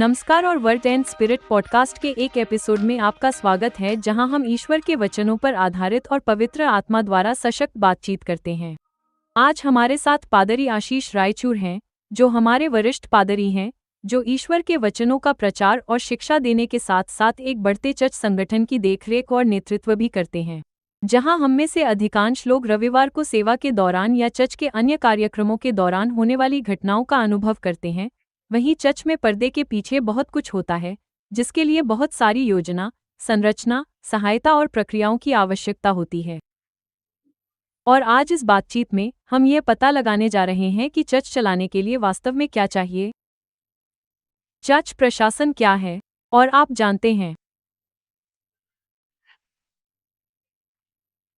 नमस्कार और word and spirit podcast के एक एपिसोड में आपका स्वागत है, जहां हम ईश्वर के वचनों पर आधारित और पवित्र आत्मा द्वारा सशक्त बातचीत करते हैं। आज हमारे साथ पादरी आशीष रायचूर हैं, जो हमारे वरिष्ठ पादरी हैं, जो ईश्वर के वचनों का प्रचार और शिक्षा देने के साथ साथ एक बढ़ते चर्च संगठन की देखरेख और नेतृत्व भी करते हैं, जहां हम में से अधिकांश लोग रविवार को सेवा के दौरान या चर्च के अन्य कार्यक्रमों के दौरान होने वाली घटनाओं का अनुभव करते हैं। वहीं चर्च में पर्दे के पीछे बहुत कुछ होता है, जिसके लिए बहुत सारी योजना, संरचना, सहायता और प्रक्रियाओं की आवश्यकता होती है। और आज इस बातचीत में हम यह पता लगाने जा रहे हैं कि चर्च चलाने के लिए वास्तव में क्या चाहिए। चर्च प्रशासन क्या है, और आप जानते हैं,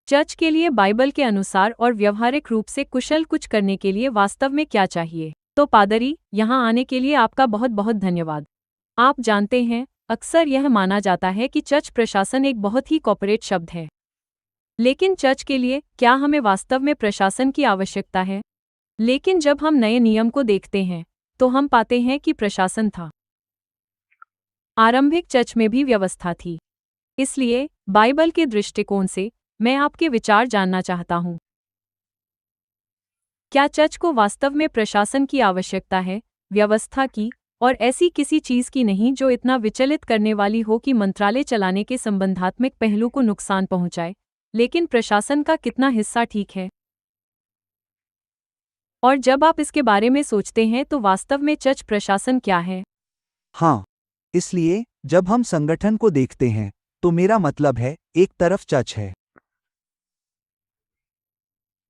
चर्च के लिए बाइबल के अनुसार और व्यवहारिक रूप से कुशल कुछ करने के लिए वास्तव में क्या चाहिए। तो पादरी, यहाँ आने के लिए आपका बहुत बहुत धन्यवाद। आप जानते हैं, अक्सर यह माना जाता है कि चर्च प्रशासन एक बहुत ही कॉर्पोरेट शब्द है। लेकिन चर्च के लिए क्या हमें वास्तव में प्रशासन की आवश्यकता है? लेकिन जब हम नए नियम को देखते हैं, तो हम पाते हैं कि प्रशासन था। आरंभिक चर्च में भी व्यवस्था थी। इसलिए बाइबल के दृष्टिकोण से मैं आपके विचार जानना चाहता हूँ। क्या चर्च को वास्तव में प्रशासन की आवश्यकता है, व्यवस्था की, और ऐसी किसी चीज की नहीं जो इतना विचलित करने वाली हो कि मंत्रालय चलाने के संबंधात्मक पहलू को नुकसान पहुंचाए, लेकिन प्रशासन का कितना हिस्सा ठीक है? और जब आप इसके बारे में सोचते हैं तो वास्तव में चर्च प्रशासन क्या है? हाँ, इसलिए जब हम संगठन को देखते हैं तो मेरा मतलब है, एक तरफ चर्च है,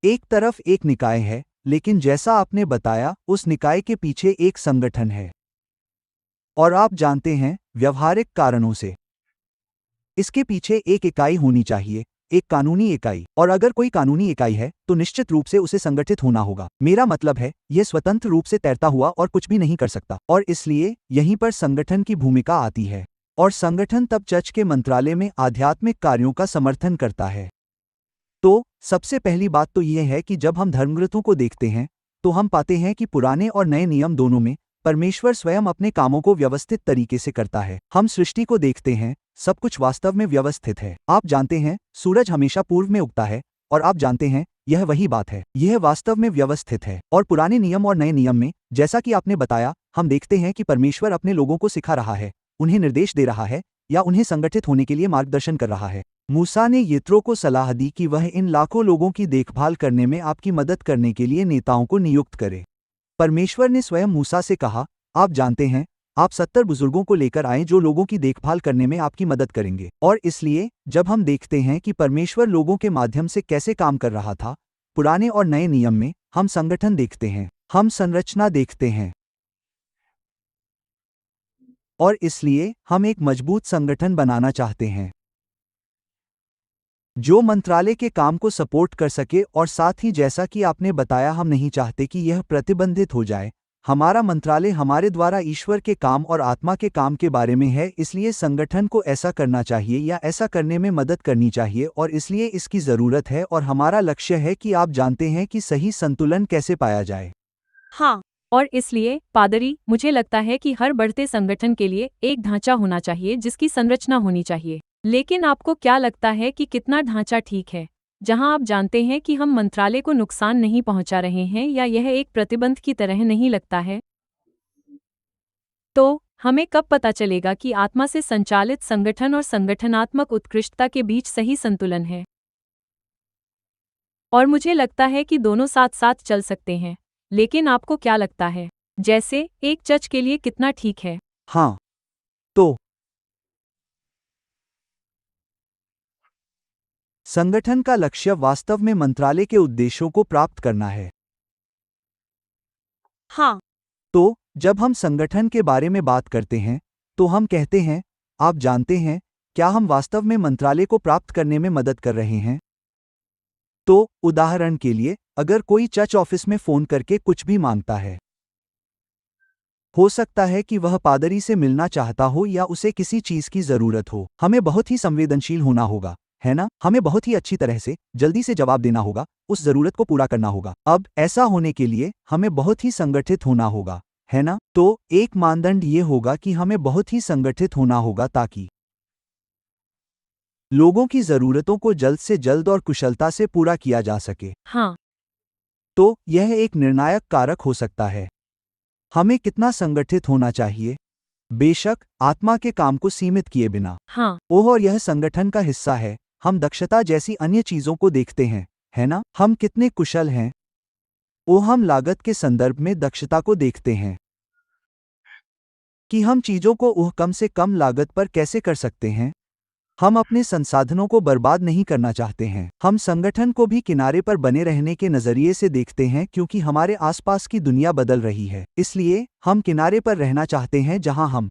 एक तरफ एक निकाय है, लेकिन जैसा आपने बताया, उस निकाय के पीछे एक संगठन है। और आप जानते हैं, व्यवहारिक कारणों से इसके पीछे एक इकाई होनी चाहिए, एक कानूनी इकाई। और अगर कोई कानूनी इकाई है तो निश्चित रूप से उसे संगठित होना होगा। मेरा मतलब है, यह स्वतंत्र रूप से तैरता हुआ और कुछ भी नहीं कर सकता, और इसलिए यहीं पर संगठन की भूमिका आती है। और संगठन तब चर्च के मंत्रालय में आध्यात्मिक कार्यों का समर्थन करता है। तो सबसे पहली बात तो यह है कि जब हम धर्मग्रंथों को देखते हैं तो हम पाते हैं कि पुराने और नए नियम दोनों में परमेश्वर स्वयं अपने कामों को व्यवस्थित तरीके से करता है। हम सृष्टि को देखते हैं, सब कुछ वास्तव में व्यवस्थित है। आप जानते हैं, सूरज हमेशा पूर्व में उगता है, और आप जानते हैं, यह वही बात है, यह वास्तव में व्यवस्थित है। और पुराने नियम और नए नियम में, जैसा कि आपने बताया, हम देखते हैं कि परमेश्वर अपने लोगों को सिखा रहा है, उन्हें निर्देश दे रहा है, या उन्हें संगठित होने के लिए मार्गदर्शन कर रहा है। मूसा ने यित्रो को सलाह दी कि वह इन लाखों लोगों की देखभाल करने में आपकी मदद करने के लिए नेताओं को नियुक्त करे। परमेश्वर ने स्वयं मूसा से कहा, आप जानते हैं, आप 70 बुजुर्गों को लेकर आएं जो लोगों की देखभाल करने में आपकी मदद करेंगे। और इसलिए जब हम देखते हैं कि परमेश्वर लोगों के माध्यम से कैसे काम कर रहा था, पुराने और नए नियम में हम संगठन देखते हैं, हम संरचना देखते हैं, और इसलिए हम एक मजबूत संगठन बनाना चाहते हैं जो मंत्रालय के काम को सपोर्ट कर सके। और साथ ही जैसा कि आपने बताया, हम नहीं चाहते कि यह प्रतिबंधित हो जाए। हमारा मंत्रालय हमारे द्वारा ईश्वर के काम और आत्मा के काम के बारे में है, इसलिए संगठन को ऐसा करना चाहिए या ऐसा करने में मदद करनी चाहिए, और इसलिए इसकी ज़रूरत है। और हमारा लक्ष्य है कि आप जानते हैं कि सही संतुलन कैसे पाया जाए। हाँ, और इसलिए पादरी, मुझे लगता है कि हर बढ़ते संगठन के लिए एक ढांचा होना चाहिए जिसकी संरचना होनी चाहिए। लेकिन आपको क्या लगता है कि कितना ढांचा ठीक है, जहां आप जानते हैं कि हम मंत्रालय को नुकसान नहीं पहुंचा रहे हैं, या यह एक प्रतिबंध की तरह नहीं लगता है? तो हमें कब पता चलेगा कि आत्मा से संचालित संगठन और संगठनात्मक उत्कृष्टता के बीच सही संतुलन है? और मुझे लगता है कि दोनों साथ साथ चल सकते हैं। लेकिन आपको क्या लगता है, जैसे एक चर्च के लिए कितना ठीक है? हाँ, तो संगठन का लक्ष्य वास्तव में मंत्रालय के उद्देश्यों को प्राप्त करना है। हाँ, तो जब हम संगठन के बारे में बात करते हैं तो हम कहते हैं, आप जानते हैं, क्या हम वास्तव में मंत्रालय को प्राप्त करने में मदद कर रहे हैं? तो उदाहरण के लिए, अगर कोई चर्च ऑफिस में फोन करके कुछ भी मांगता है, हो सकता है कि वह पादरी से मिलना चाहता हो या उसे किसी चीज की जरूरत हो, हमें बहुत ही संवेदनशील होना होगा, है ना? हमें बहुत ही अच्छी तरह से जल्दी से जवाब देना होगा, उस जरूरत को पूरा करना होगा। अब ऐसा होने के लिए हमें बहुत ही संगठित होना होगा। है ना? तो एक मानदंड ये होगा कि हमें बहुत ही संगठित होना होगा ताकि लोगों की ज़रूरतों को जल्द से जल्द और कुशलता से पूरा किया जा सके। हाँ। तो यह एक निर्णायक कारक हो सकता है। हमें कितना संगठित होना चाहिए? बेशक, आत्मा के काम को सीमित किए बिना। हाँ। ओह, और यह संगठन का हिस्सा है। हम दक्षता जैसी अन्य चीजों को देखते हैं, है ना? हम कितने कुशल हैं? ओह, हम लागत के संदर्भ में दक्षता को देखते हैं कि हम चीजों को कम से कम लागत पर कैसे कर सकते हैं। हम अपने संसाधनों को बर्बाद नहीं करना चाहते हैं। हम संगठन को भी किनारे पर बने रहने के नजरिए से देखते हैं क्योंकि हमारे आसपास की दुनिया बदल रही है। इसलिए हम किनारे पर रहना चाहते हैं जहां हम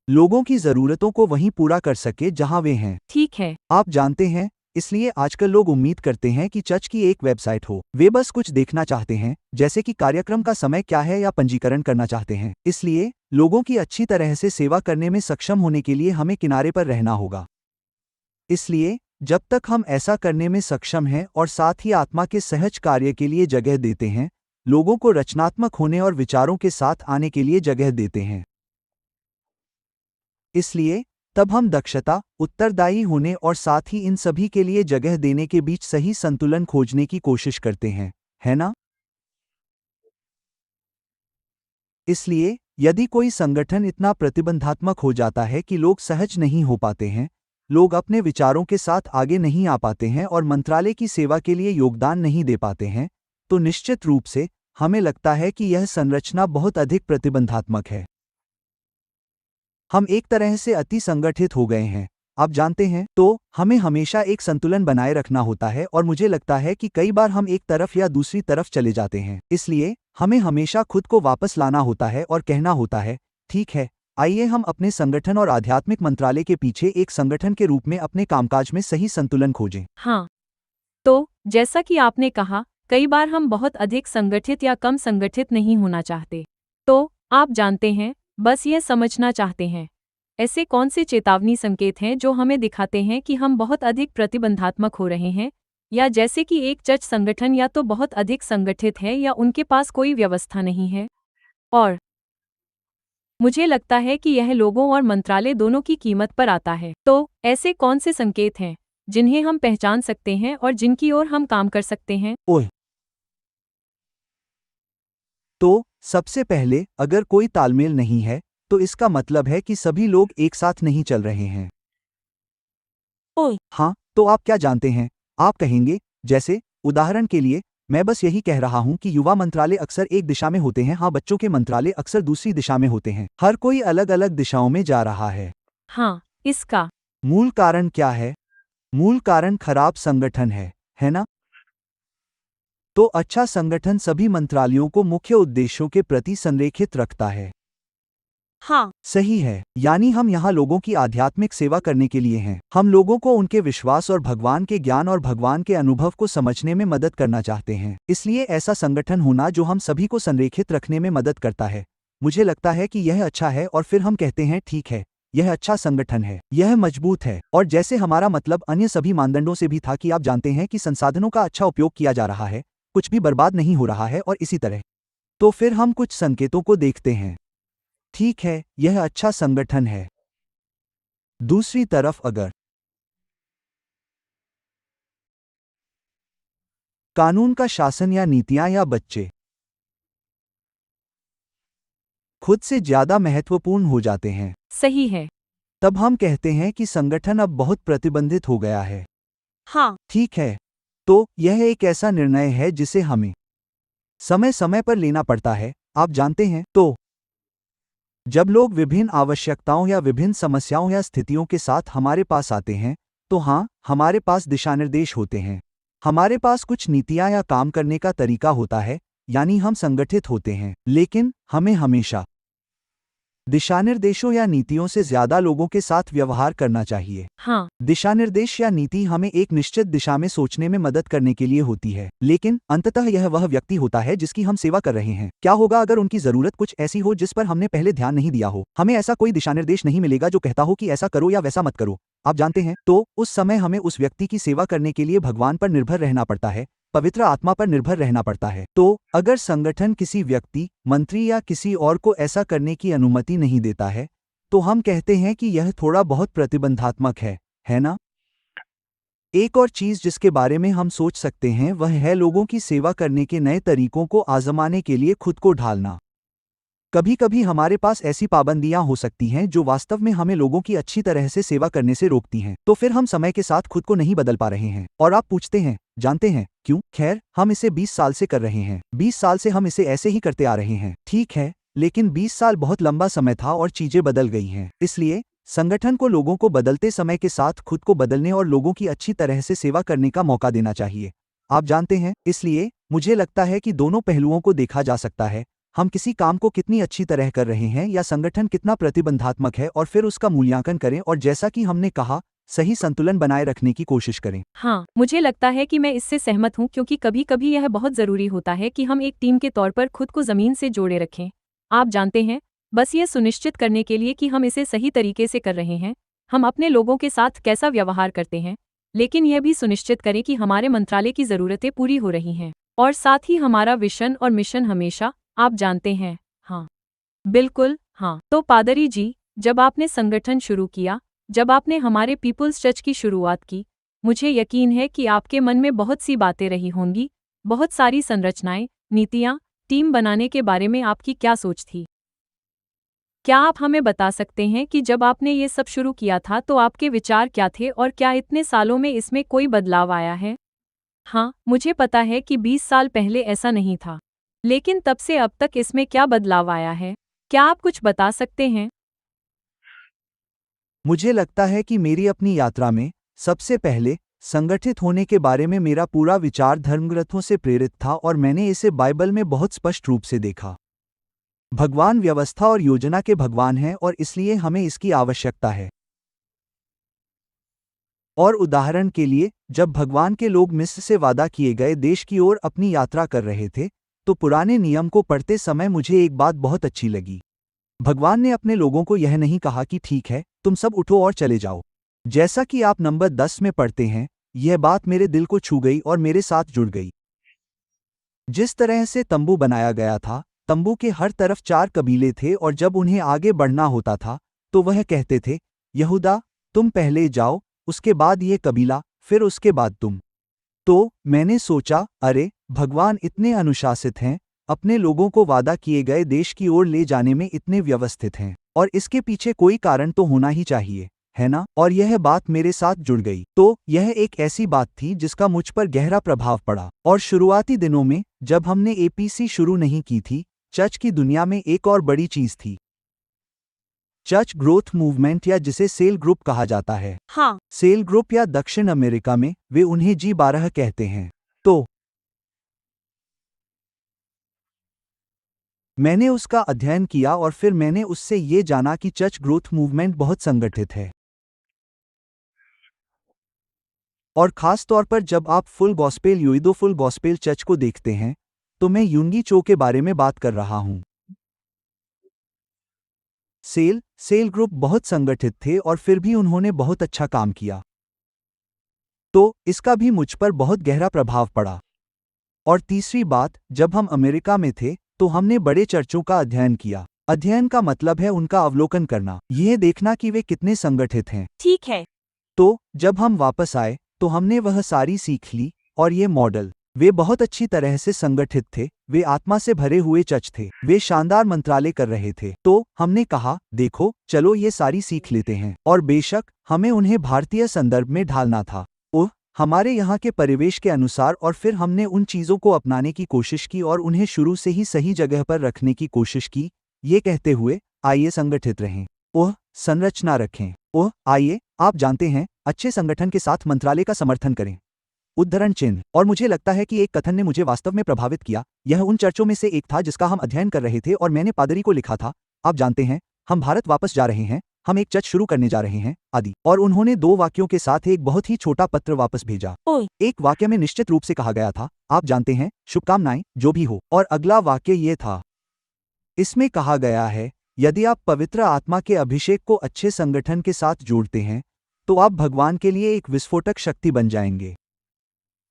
लोगों की जरूरतों को वहीं पूरा कर सके जहां वे हैं। ठीक है। आप जानते हैं, इसलिए आजकल लोग उम्मीद करते हैं कि चर्च की एक वेबसाइट हो। वे बस कुछ देखना चाहते हैं, जैसे कि कार्यक्रम का समय क्या है या पंजीकरण करना चाहते हैं। इसलिए लोगों की अच्छी तरह से सेवा करने में सक्षम होने के लिए हमें किनारे पर रहना होगा। इसलिए जब तक हम ऐसा करने में सक्षम हैं और साथ ही आत्मा के सहज कार्य के लिए जगह देते हैं, लोगों को रचनात्मक होने और विचारों के साथ आने के लिए जगह देते हैं, इसलिए तब हम दक्षता, उत्तरदायी होने और साथ ही इन सभी के लिए जगह देने के बीच सही संतुलन खोजने की कोशिश करते हैं, है ना? इसलिए यदि कोई संगठन इतना प्रतिबंधात्मक हो जाता है कि लोग सहज नहीं हो पाते हैं, लोग अपने विचारों के साथ आगे नहीं आ पाते हैं और मंत्रालय की सेवा के लिए योगदान नहीं दे पाते हैं, तो निश्चित रूप से हमें लगता है कि यह संरचना बहुत अधिक प्रतिबंधात्मक है। हम एक तरह से अति संगठित हो गए हैं, आप जानते हैं। तो हमें हमेशा एक संतुलन बनाए रखना होता है और मुझे लगता है कि कई बार हम एक तरफ या दूसरी तरफ चले जाते हैं। इसलिए हमें हमेशा खुद को वापस लाना होता है और कहना होता है, ठीक है, आइए हम अपने संगठन और आध्यात्मिक मंत्रालय के पीछे एक संगठन के रूप में अपने कामकाज में सही संतुलन खोजें। हाँ। तो जैसा कि आपने कहा, कई बार हम बहुत अधिक संगठित या कम संगठित नहीं होना चाहते। तो आप जानते हैं, बस यह समझना चाहते हैं, ऐसे कौन से चेतावनी संकेत हैं जो हमें दिखाते हैं कि हम बहुत अधिक प्रतिबंधात्मक हो रहे हैं, या जैसे कि एक चर्च संगठन या तो बहुत अधिक संगठित है या उनके पास कोई व्यवस्था नहीं है। और मुझे लगता है कि यह लोगों और मंत्रालय दोनों की कीमत पर आता है। तो ऐसे कौन से संकेत हैं जिन्हें हम पहचान सकते हैं और जिनकी ओर हम काम कर सकते हैं? ओह, तो सबसे पहले, अगर कोई तालमेल नहीं है, तो इसका मतलब है कि सभी लोग एक साथ नहीं चल रहे हैं। ओह, हाँ, तो आप क्या जानते हैं? आप कहेंगे, जैसे उदाहरण के लिए, मैं बस यही कह रहा हूं कि युवा मंत्रालय अक्सर एक दिशा में होते हैं, हाँ, बच्चों के मंत्रालय अक्सर दूसरी दिशा में होते हैं। हर कोई अलग अलग दिशाओं में जा रहा है। हाँ, इसका मूल कारण क्या है? मूल कारण खराब संगठन है ना? तो अच्छा संगठन सभी मंत्रालयों को मुख्य उद्देश्यों के प्रति संरेखित रखता है। हाँ, सही है, यानी हम यहाँ लोगों की आध्यात्मिक सेवा करने के लिए हैं। हम लोगों को उनके विश्वास और भगवान के ज्ञान और भगवान के अनुभव को समझने में मदद करना चाहते हैं। इसलिए ऐसा संगठन होना जो हम सभी को संरेखित रखने में मदद करता है, मुझे लगता है कि यह अच्छा है। और फिर हम कहते हैं, ठीक है, यह अच्छा संगठन है, यह मजबूत है। और जैसे हमारा मतलब अन्य सभी मानदंडों से भी था कि आप जानते हैं कि संसाधनों का अच्छा उपयोग किया जा रहा है, कुछ भी बर्बाद नहीं हो रहा है और इसी तरह। तो फिर हम कुछ संकेतों को देखते हैं, ठीक है, यह अच्छा संगठन है। दूसरी तरफ अगर कानून का शासन या नीतियां या बच्चे खुद से ज्यादा महत्वपूर्ण हो जाते हैं, सही है। तब हम कहते हैं कि संगठन अब बहुत प्रतिबंधित हो गया है। हाँ, ठीक है, तो यह एक ऐसा निर्णय है जिसे हमें समय समय पर लेना पड़ता है, आप जानते हैं। तो जब लोग विभिन्न आवश्यकताओं या विभिन्न समस्याओं या स्थितियों के साथ हमारे पास आते हैं, तो हाँ, हमारे पास दिशानिर्देश होते हैं, हमारे पास कुछ नीतियां या काम करने का तरीका होता है, यानी हम संगठित होते हैं। लेकिन हमें हमेशा दिशानिर्देशों या नीतियों से ज्यादा लोगों के साथ व्यवहार करना चाहिए। हाँ, दिशानिर्देश या नीति हमें एक निश्चित दिशा में सोचने में मदद करने के लिए होती है, लेकिन अंततः यह वह व्यक्ति होता है जिसकी हम सेवा कर रहे हैं। क्या होगा अगर उनकी जरूरत कुछ ऐसी हो जिस पर हमने पहले ध्यान नहीं दिया हो? हमें ऐसा कोई दिशानिर्देश नहीं मिलेगा जो कहता हो कि ऐसा करो या वैसा मत करो, आप जानते हैं। तो उस समय हमें उस व्यक्ति की सेवा करने के लिए भगवान पर निर्भर रहना पड़ता है, पवित्र आत्मा पर निर्भर रहना पड़ता है। तो अगर संगठन किसी व्यक्ति, मंत्री या किसी और को ऐसा करने की अनुमति नहीं देता है, तो हम कहते हैं कि यह थोड़ा बहुत प्रतिबंधात्मक है ना? एक और चीज जिसके बारे में हम सोच सकते हैं वह है लोगों की सेवा करने के नए तरीकों को आजमाने के लिए खुद को ढालना। कभी कभी हमारे पास ऐसी पाबंदियां हो सकती हैं जो वास्तव में हमें लोगों की अच्छी तरह से सेवा करने से रोकती हैं। तो फिर हम समय के साथ खुद को नहीं बदल पा रहे हैं। और आप पूछते हैं, जानते हैं क्यों? खैर, हम इसे 20 साल से कर रहे हैं। 20 साल से हम इसे ऐसे ही करते आ रहे हैं। ठीक है, लेकिन 20 साल बहुत लंबा समय था और चीजें बदल गई हैं। इसलिए संगठन को लोगों को बदलते समय के साथ खुद को बदलने और लोगों की अच्छी तरह से सेवा करने का मौका देना चाहिए। आप जानते हैं, इसलिए मुझे लगता है कि दोनों पहलुओं को देखा जा सकता है। हम किसी काम को कितनी अच्छी तरह कर रहे हैं या संगठन कितना प्रतिबंधात्मक है, और फिर उसका मूल्यांकन करें और जैसा कि हमने कहा, सही संतुलन बनाए रखने की कोशिश करें। हाँ, मुझे लगता है कि मैं इससे सहमत हूँ, क्योंकि कभी कभी यह बहुत ज़रूरी होता है कि हम एक टीम के तौर पर खुद को ज़मीन से जोड़े रखें। आप जानते हैं, बस यह सुनिश्चित करने के लिए कि हम इसे सही तरीके से कर रहे हैं, हम अपने लोगों के साथ कैसा व्यवहार करते हैं, लेकिन यह भी सुनिश्चित करें कि हमारे मंत्रालय की ज़रूरतें पूरी हो रही हैं, और साथ ही हमारा विजन और मिशन हमेशा, आप जानते हैं। हाँ, बिल्कुल, हाँ। तो पादरी जी, जब आपने संगठन शुरू किया, जब आपने हमारे पीपुल्स चर्च की शुरुआत की, मुझे यकीन है कि आपके मन में बहुत सी बातें रही होंगी, बहुत सारी संरचनाएं, नीतियां, टीम बनाने के बारे में आपकी क्या सोच थी? क्या आप हमें बता सकते हैं कि जब आपने ये सब शुरू किया था तो आपके विचार क्या थे, और क्या इतने सालों में इसमें कोई बदलाव आया है? हाँ, मुझे पता है कि 20 साल पहले ऐसा नहीं था, लेकिन तब से अब तक इसमें क्या बदलाव आया है? क्या आप कुछ बता सकते हैं? मुझे लगता है कि मेरी अपनी यात्रा में सबसे पहले संगठित होने के बारे में मेरा पूरा विचार धर्मग्रंथों से प्रेरित था, और मैंने इसे बाइबल में बहुत स्पष्ट रूप से देखा। भगवान व्यवस्था और योजना के भगवान हैं, और इसलिए हमें इसकी आवश्यकता है। और उदाहरण के लिए, जब भगवान के लोग मिस्र से वादा किए गए देश की ओर अपनी यात्रा कर रहे थे, तो पुराने नियम को पढ़ते समय मुझे एक बात बहुत अच्छी लगी। भगवान ने अपने लोगों को यह नहीं कहा कि ठीक है, तुम सब उठो और चले जाओ। जैसा कि आप नंबर 10 में पढ़ते हैं, यह बात मेरे दिल को छू गई और मेरे साथ जुड़ गई। जिस तरह से तंबू बनाया गया था, तंबू के हर तरफ 4 कबीले थे, और जब उन्हें आगे बढ़ना होता था, तो वह कहते थे, यहूदा, तुम पहले जाओ, उसके बाद ये कबीला, फिर उसके बाद तुम। तो मैंने सोचा, अरे, भगवान इतने अनुशासित हैं, अपने लोगों को वादा किए गए देश की ओर ले जाने में इतने व्यवस्थित हैं, और इसके पीछे कोई कारण तो होना ही चाहिए, है ना? और यह बात मेरे साथ जुड़ गई। तो यह एक ऐसी बात थी जिसका मुझ पर गहरा प्रभाव पड़ा। और शुरुआती दिनों में, जब हमने एपीसी शुरू नहीं की थी, चर्च की दुनिया में एक और बड़ी चीज थी, चर्च ग्रोथ मूवमेंट, या जिसे सेल ग्रुप कहा जाता है। हाँ, सेल ग्रुप, या दक्षिण अमेरिका में वे उन्हें G12 कहते हैं। तो मैंने उसका अध्ययन किया, और फिर मैंने उससे ये जाना कि चर्च ग्रोथ मूवमेंट बहुत संगठित है। और खास तौर पर जब आप full gospel Yoido full gospel church को देखते हैं, तो मैं यूंगी चो के बारे में बात कर रहा हूं। सेल ग्रुप बहुत संगठित थे, और फिर भी उन्होंने बहुत अच्छा काम किया। तो इसका भी मुझ पर बहुत गहरा प्रभाव पड़ा। और तीसरी बात, जब हम अमेरिका में थे, तो हमने बड़े चर्चों का अध्ययन किया। अध्ययन का मतलब है उनका अवलोकन करना, यह देखना कि वे कितने संगठित हैं। ठीक है। तो जब हम वापस आए, तो हमने वह सारी सीख ली, और ये मॉडल, वे बहुत अच्छी तरह से संगठित थे, वे आत्मा से भरे हुए चर्च थे, वे शानदार मंत्रालय कर रहे थे। तो हमने कहा, देखो, चलो ये सारी सीख लेते हैं। और बेशक हमें उन्हें भारतीय संदर्भ में ढालना था, हमारे यहाँ के परिवेश के अनुसार, और फिर हमने उन चीज़ों को अपनाने की कोशिश की और उन्हें शुरू से ही सही जगह पर रखने की कोशिश की, ये कहते हुए, आइए संगठित रहें, संरचना रखें, आइए, आप जानते हैं, अच्छे संगठन के साथ मंत्रालय का समर्थन करें। उद्धरण चिन्ह। और मुझे लगता है कि एक कथन ने मुझे वास्तव में प्रभावित किया। यह उन चर्चों में से एक था जिसका हम अध्ययन कर रहे थे, और मैंने पादरी को लिखा था, आप जानते हैं, हम भारत वापस जा रहे हैं, हम एक चर्च शुरू करने जा रहे हैं, आदि। और उन्होंने 2 वाक्यों के साथ एक बहुत ही छोटा पत्र वापस भेजा। एक वाक्य में निश्चित रूप से कहा गया था, आप जानते हैं, शुभकामनाएं, जो भी हो। और अगला वाक्य ये था, इसमें कहा गया है, यदि आप पवित्र आत्मा के अभिषेक को अच्छे संगठन के साथ जोड़ते हैं, तो आप भगवान के लिए एक विस्फोटक शक्ति बन जाएंगे।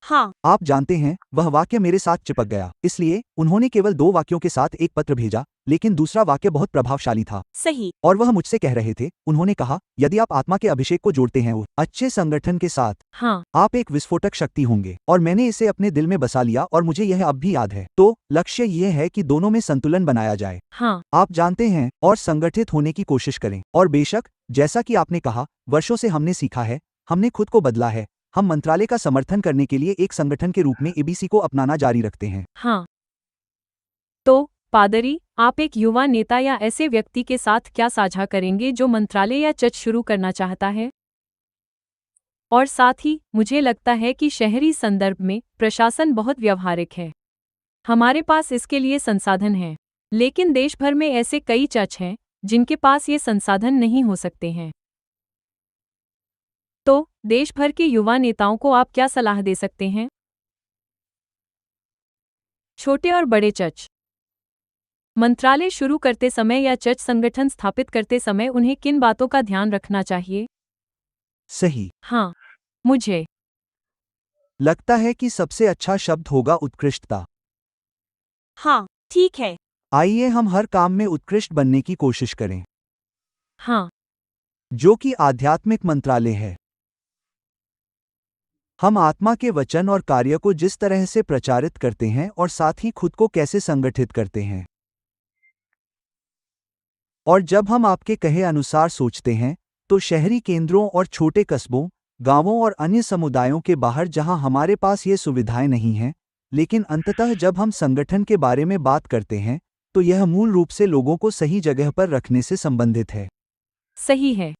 हाँ। आप जानते हैं, वह वाक्य मेरे साथ चिपक गया। इसलिए उन्होंने केवल 2 वाक्यों के साथ एक पत्र भेजा, लेकिन दूसरा वाक्य बहुत प्रभावशाली था। सही। और वह मुझसे कह रहे थे, उन्होंने कहा, यदि आप आत्मा के अभिषेक को जोड़ते हैं और अच्छे संगठन के साथ, हाँ, आप एक विस्फोटक शक्ति होंगे। और मैंने इसे अपने दिल में बसा लिया और मुझे यह अब भी याद है। तो लक्ष्य यह है कि दोनों में संतुलन बनाया जाए। हाँ, आप जानते हैं, और संगठित होने की कोशिश करें। और बेशक, जैसा कि आपने कहा, वर्षों से हमने सीखा है, हमने खुद को बदला है। हम मंत्रालय का समर्थन करने के लिए एक संगठन के रूप में एबीसी को अपनाना जारी रखते हैं। हाँ। तो पादरी, आप एक युवा नेता या ऐसे व्यक्ति के साथ क्या साझा करेंगे जो मंत्रालय या चर्च शुरू करना चाहता है? और साथ ही, मुझे लगता है कि शहरी संदर्भ में प्रशासन बहुत व्यावहारिक है। हमारे पास इसके लिए संसाधन हैं, लेकिन देश भर में ऐसे कई चर्च हैं जिनके पास ये संसाधन नहीं हो सकते हैं। तो देश भर के युवा नेताओं को आप क्या सलाह दे सकते हैं? छोटे और बड़े चर्च मंत्रालय शुरू करते समय या चर्च संगठन स्थापित करते समय उन्हें किन बातों का ध्यान रखना चाहिए? सही। हाँ, मुझे लगता है कि सबसे अच्छा शब्द होगा उत्कृष्टता। हाँ, ठीक है। आइए हम हर काम में उत्कृष्ट बनने की कोशिश करें, हाँ, जो कि आध्यात्मिक मंत्रालय है। हम आत्मा के वचन और कार्य को जिस तरह से प्रचारित करते हैं और साथ ही खुद को कैसे संगठित करते हैं। और जब हम आपके कहे अनुसार सोचते हैं, तो शहरी केंद्रों और छोटे कस्बों, गांवों और अन्य समुदायों के बाहर जहां हमारे पास ये सुविधाएं नहीं हैं, लेकिन अंततः जब हम संगठन के बारे में बात करते हैं, तो यह मूल रूप से लोगों को सही जगह पर रखने से संबंधित है। सही है।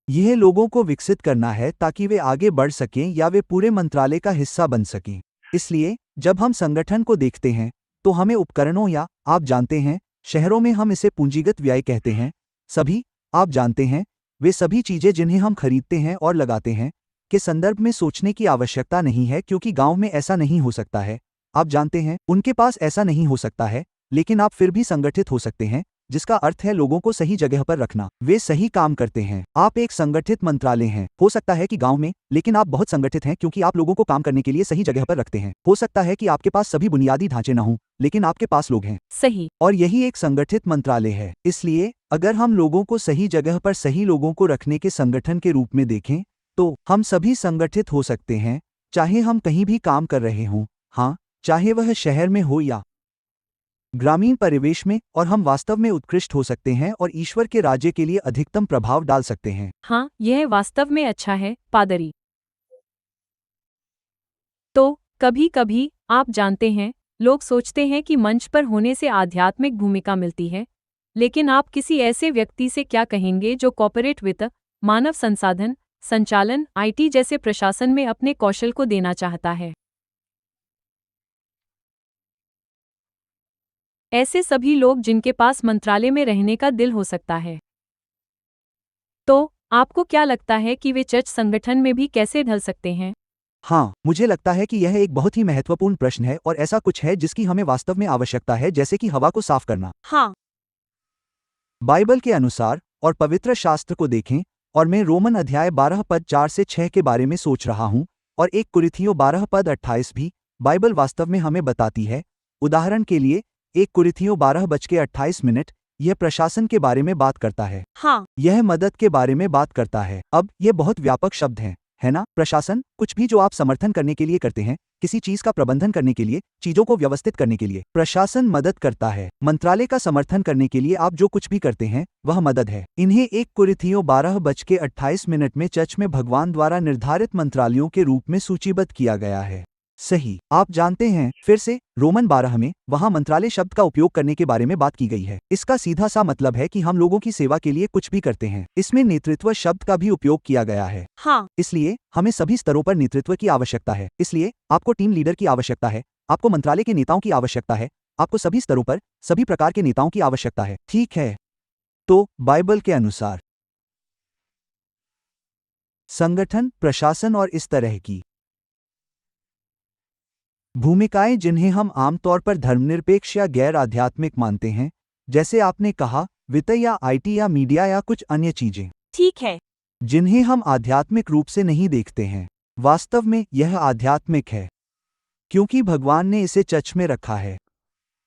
यह लोगों को विकसित करना है ताकि वे आगे बढ़ सकें या वे पूरे मंत्रालय का हिस्सा बन सकें। इसलिए जब हम संगठन को देखते हैं, तो हमें उपकरणों या, आप जानते हैं, शहरों में हम इसे पूंजीगत व्यय कहते हैं, सभी, आप जानते हैं, वे सभी चीजें जिन्हें हम खरीदते हैं और लगाते हैं, के संदर्भ में सोचने की आवश्यकता नहीं है, क्योंकि गांव में ऐसा नहीं हो सकता है। आप जानते हैं, उनके पास ऐसा नहीं हो सकता है, लेकिन आप फिर भी संगठित हो सकते हैं, जिसका अर्थ है लोगों को सही जगह पर रखना। वे सही काम करते हैं। आप एक संगठित मंत्रालय हैं। हो सकता है कि गांव में, लेकिन आप बहुत संगठित हैं क्योंकि आप लोगों को काम करने के लिए सही जगह पर रखते हैं। हो सकता है कि आपके पास सभी बुनियादी ढांचे न हों, लेकिन आपके पास लोग हैं। सही। और यही एक संगठित मंत्रालय है। इसलिए अगर हम लोगों को सही जगह पर सही लोगों को रखने के संगठन के रूप में देखें, तो हम सभी संगठित हो सकते हैं, चाहे हम कहीं भी काम कर रहे हों, हाँ, चाहे वह शहर में हो या ग्रामीण परिवेश में, और हम वास्तव में उत्कृष्ट हो सकते हैं और ईश्वर के राज्य के लिए अधिकतम प्रभाव डाल सकते हैं। हाँ, यह वास्तव में अच्छा है, पादरी। तो कभी-कभी, आप जानते हैं, लोग सोचते हैं कि मंच पर होने से आध्यात्मिक भूमिका मिलती है, लेकिन आप किसी ऐसे व्यक्ति से क्या कहेंगे जो कॉर्पोरेट वित्त, मानव संसाधन, संचालन, आईटी जैसे प्रशासन में अपने कौशल को देना चाहता है? ऐसे सभी लोग जिनके पास मंत्रालय में रहने का दिल हो सकता है। तो आपको क्या लगता है कि वे चर्च संगठन में भी कैसे ढल सकते हैं? हाँ, मुझे लगता है कि यह एक बहुत ही महत्वपूर्ण प्रश्न है और ऐसा कुछ है जिसकी हमें वास्तव में आवश्यकता है, जैसे कि हवा को साफ करना। हाँ। बाइबल के अनुसार और पवित्र शास्त्र को देखें, और मैं रोमन अध्याय 12 पद 4 से 6 के बारे में सोच रहा हूँ, और 1 कुरिन्थियों 12 पद 28 भी, बाइबल वास्तव में हमें बताती है। उदाहरण के लिए, 1 कुरिन्थियों 12:28, यह प्रशासन के बारे में बात करता है। हाँ। यह मदद के बारे में बात करता है। अब यह बहुत व्यापक शब्द है ना? प्रशासन, कुछ भी जो आप समर्थन करने के लिए करते हैं, किसी चीज का प्रबंधन करने के लिए, चीजों को व्यवस्थित करने के लिए, प्रशासन मदद करता है। मंत्रालय का समर्थन करने के लिए आप जो कुछ भी करते हैं, वह मदद है। इन्हें 1 कुरिन्थियों 12:28 में चर्च में भगवान द्वारा निर्धारित मंत्रालयों के रूप में सूचीबद्ध किया गया है। सही। आप जानते हैं, फिर से रोमन 12 में वहां मंत्रालय शब्द का उपयोग करने के बारे में बात की गई है। इसका सीधा सा मतलब है कि हम लोगों की सेवा के लिए कुछ भी करते हैं। इसमें नेतृत्व शब्द का भी उपयोग किया गया है। हाँ। इसलिए हमें सभी स्तरों पर नेतृत्व की आवश्यकता है। इसलिए आपको टीम लीडर की आवश्यकता है, आपको मंत्रालय के नेताओं की आवश्यकता है, आपको सभी स्तरों पर सभी प्रकार के नेताओं की आवश्यकता है। ठीक है। तो बाइबल के अनुसार संगठन, प्रशासन और इस तरह की भूमिकाएं जिन्हें हम आमतौर पर धर्मनिरपेक्ष या गैर आध्यात्मिक मानते हैं, जैसे आपने कहा, वित्त या आईटी या मीडिया या कुछ अन्य चीजें, ठीक है। जिन्हें हम आध्यात्मिक रूप से नहीं देखते हैं, वास्तव में यह आध्यात्मिक है, क्योंकि भगवान ने इसे चर्च में रखा है।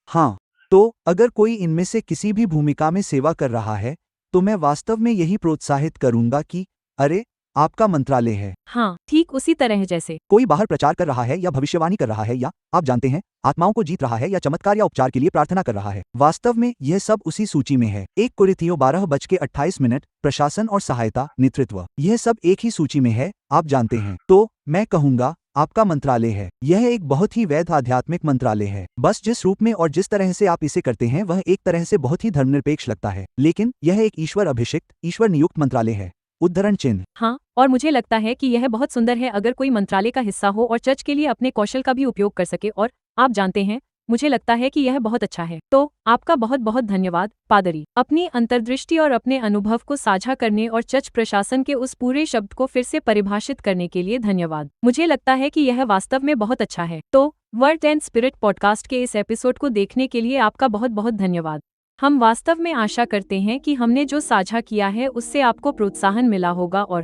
हाँ, तो अगर कोई इनमें से किसी भी भूमिका में सेवा कर रहा है, तो मैं वास्तव में यही प्रोत्साहित करूंगा कि अरे, आपका मंत्रालय है। हाँ, ठीक उसी तरह जैसे कोई बाहर प्रचार कर रहा है या भविष्यवाणी कर रहा है या आप जानते हैं, आत्माओं को जीत रहा है या चमत्कार या उपचार के लिए प्रार्थना कर रहा है। वास्तव में यह सब उसी सूची में है। 1 कोरिन्थियों 12:28, प्रशासन और सहायता, नेतृत्व, यह सब एक ही सूची में है, आप जानते हैं। तो मैं कहूंगा, आपका मंत्रालय है। यह एक बहुत ही वैध आध्यात्मिक मंत्रालय है। बस जिस रूप में और जिस तरह से आप इसे करते हैं वह एक तरह से बहुत ही धर्मनिरपेक्ष लगता है, लेकिन यह एक ईश्वर अभिषिक्त, ईश्वर नियुक्त मंत्रालय है। उद्धरण चिन्ह। हाँ, और मुझे लगता है कि यह बहुत सुंदर है अगर कोई मंत्रालय का हिस्सा हो और चर्च के लिए अपने कौशल का भी उपयोग कर सके, और आप जानते हैं, मुझे लगता है कि यह बहुत अच्छा है। तो आपका बहुत बहुत धन्यवाद, पादरी, अपनी अंतर्दृष्टि और अपने अनुभव को साझा करने और चर्च प्रशासन के उस पूरे शब्द को फिर से परिभाषित करने के लिए धन्यवाद। मुझे लगता है कि यह वास्तव में बहुत अच्छा है। तो वर्ड एंड स्पिरिट पॉडकास्ट के इस एपिसोड को देखने के लिए आपका बहुत बहुत धन्यवाद। हम वास्तव में आशा करते हैं कि हमने जो साझा किया है उससे आपको प्रोत्साहन मिला होगा, और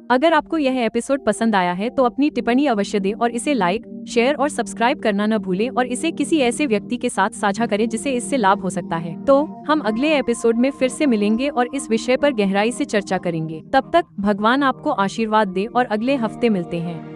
अगर आपको यह एपिसोड पसंद आया है तो अपनी टिप्पणी अवश्य दें और इसे लाइक, शेयर और सब्सक्राइब करना न भूलें, और इसे किसी ऐसे व्यक्ति के साथ साझा करें जिसे इससे लाभ हो सकता है। तो हम अगले एपिसोड में फिर से मिलेंगे और इस विषय पर गहराई से चर्चा करेंगे। तब तक भगवान आपको आशीर्वाद दे और अगले हफ्ते मिलते हैं।